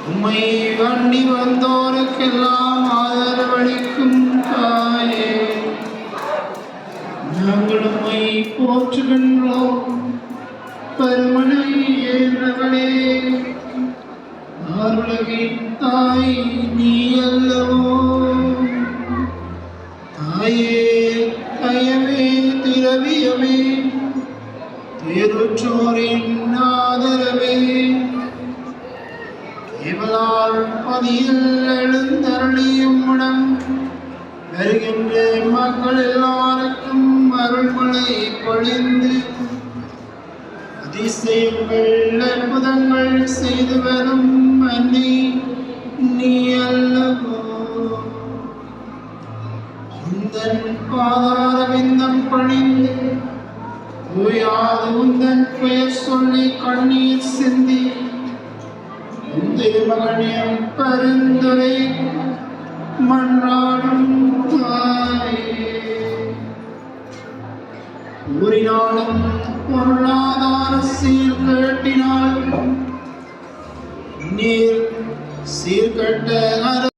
உம்மை வண்டி வந்தோருக்கெல்லாம் ஆதரவளிக்கும் தாயே, நாங்கள் உம்மை போற்றுகின்றோம். பருமனை ஏற்றவளே, அருளகின் தாய் நீ அல்லவோ? தாயே, தயவே, திரவியமே, திருச்சோரின் ஆதரவே, கேவலால் பதியில் எழுந்தருளியும் உடம் வருகின்ற மக்கள் எல்லாருக்கும் அருள்மழை பொழிந்து அதிசயங்கள் அற்புதங்கள் செய்து வரும் அன்னை நீ அல்லவோ? உந்தன் பாதார விந்தம் பணிந்து ஓயாது உந்தன் பெயர் சொல்லி கண்ணீர் சிந்தி திருமகனியம் பரிந்துரை மன்றாடும் தாயே, ஊரினாலும் பொருளாதார சீர்கேட்டினால் நீர் சீர்கட்ட